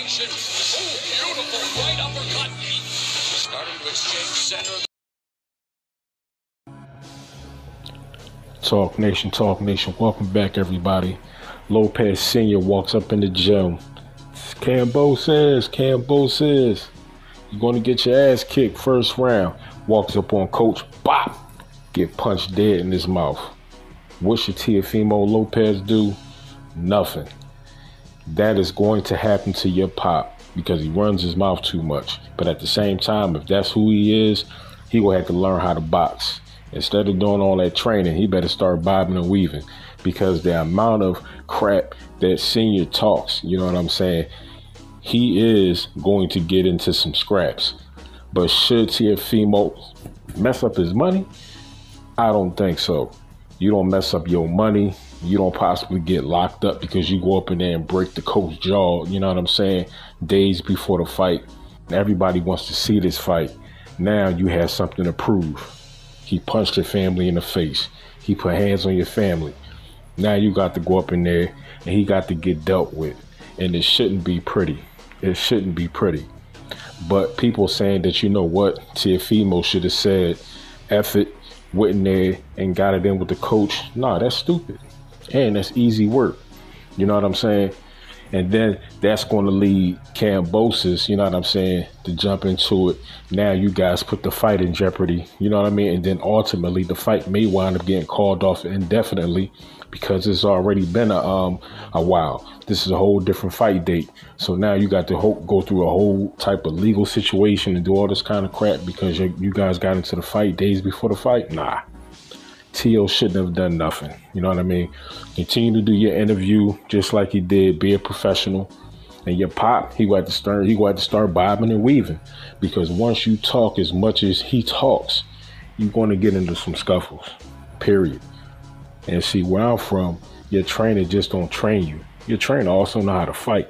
combinations. Oh, beautiful right uppercut. Starting to exchange center. Talk Nation, welcome back everybody. Lopez Sr. walks up in the gym. Kambosos, you're gonna get your ass kicked first round. Walks up on coach, bop, get punched dead in his mouth. What should Teofimo Lopez do? Nothing. That is going to happen to your pop because he runs his mouth too much. But at the same time, if that's who he is, he will have to learn how to box. Instead of doing all that training, he better start bobbing and weaving, because the amount of crap that Senior talks, you know what I'm saying, he is going to get into some scraps. But should Teofimo mess up his money? I don't think so. You don't mess up your money. You don't possibly get locked up because you go up in there and break the coach's jaw, you know what I'm saying, days before the fight. Everybody wants to see this fight. Now you have something to prove. He punched your family in the face. He put hands on your family. Now you got to go up in there and he got to get dealt with. And it shouldn't be pretty. It shouldn't be pretty. But people saying that, you know what, Teofimo should have said, F it, went in there and got it in with the coach. Nah, that's stupid. And that's easy work. You know what I'm saying? And then that's going to lead Kambosos, you know what I'm saying, to jump into it. Now you guys put the fight in jeopardy, you know what I mean? And then ultimately the fight may wind up getting called off indefinitely because it's already been a while. This is a whole different fight date. So now you got to go through a whole type of legal situation and do all this kind of crap because you guys got into the fight days before the fight. Nah. Teo shouldn't have done nothing. You know what I mean? Continue to do your interview just like he did. Be a professional. And your pop, he got to start bobbing and weaving, because once you talk as much as he talks, you're going to get into some scuffles. Period. And see, where I'm from, your trainer just don't train you. Your trainer also know how to fight.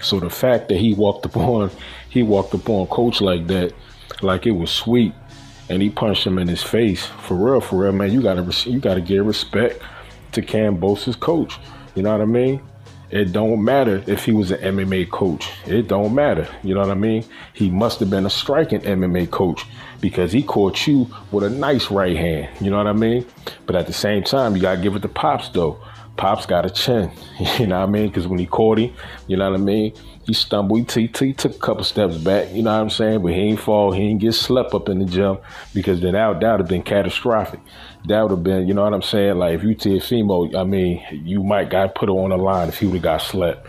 So the fact that he walked up on coach like that, like it was sweet, and he punched him in his face, for real, man, you gotta give respect to Kambosos' coach. You know what I mean? It don't matter if he was an MMA coach. It don't matter. You know what I mean? He must have been a striking MMA coach, because he caught you with a nice right hand. You know what I mean? But at the same time, you gotta give it to Pops though. Pops got a chin, you know what I mean? Because when he caught him, you know what I mean, he stumbled, he took a couple steps back, you know what I'm saying? But he ain't fall, he ain't get slept up in the gym, because then that would have been catastrophic. That would have been, you know what I'm saying? Like if you Teofimo, I mean, you might got put on the line if he would have got slept.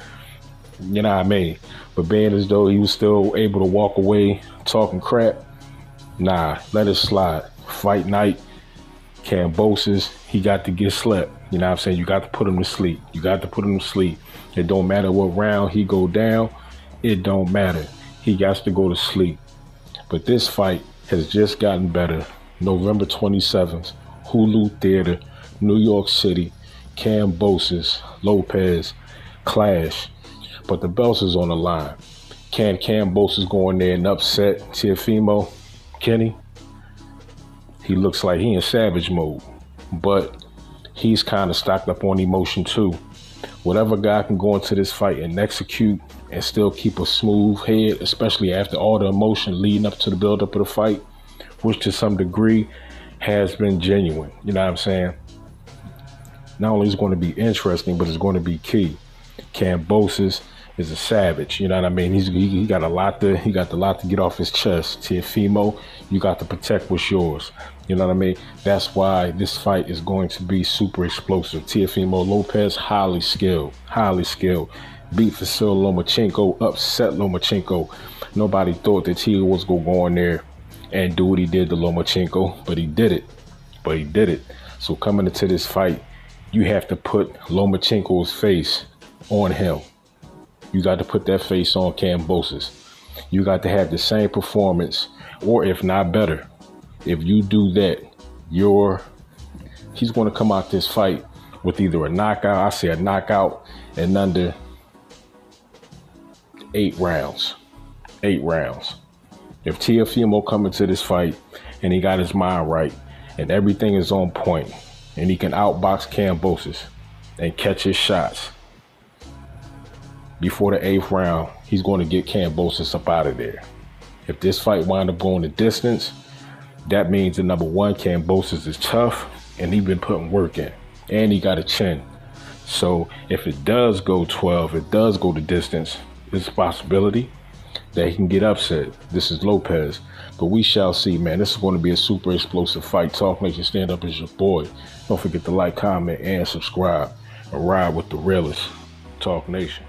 You know what I mean? But being as though he was still able to walk away talking crap, nah, let it slide. Fight night, Kambosos, he got to get slept. You know what I'm saying? You got to put him to sleep. You got to put him to sleep. It don't matter what round he go down. It don't matter. He got to go to sleep. But this fight has just gotten better. November 27th, Hulu Theater, New York City, Kambosos, Lopez, clash. But the belts is on the line. Can Kambosos go in there and upset Teofimo? Kenny? He looks like he in savage mode. But he's kind of stocked up on emotion too. Whatever guy can go into this fight and execute and still keep a smooth head, especially after all the emotion leading up to the buildup of the fight, which to some degree has been genuine. You know what I'm saying? Not only is it going to be interesting, but it's going to be key. Kambosos is a savage. You know what I mean? He got a lot to get off his chest. Teofimo, you got to protect what's yours. You know what I mean? That's why this fight is going to be super explosive. Teofimo Lopez, highly skilled. Beat Vasyl Lomachenko, upset Lomachenko. Nobody thought that Teo was going to go in there and do what he did to Lomachenko, but he did it. So coming into this fight, you have to put Lomachenko's face on him. You got to put that face on Kambosos. You got to have the same performance, or if not better. If you do that, he's going to come out this fight with either a knockout, I say a knockout, in under 8 rounds. 8 rounds. If Teofimo come into this fight and he got his mind right and everything is on point and he can outbox Kambosos and catch his shots, before the 8th round, he's going to get Kambosos up out of there. If this fight wind up going the distance, that means that number one, Kambosos is tough and he's been putting work in, and he got a chin. So if it does go 12, it does go the distance, it's a possibility that he can get upset. This is Lopez, but we shall see, man. This is going to be a super explosive fight. Talk Nation, stand up as your boy. Don't forget to like, comment, and subscribe, and ride with the realest. Talk Nation.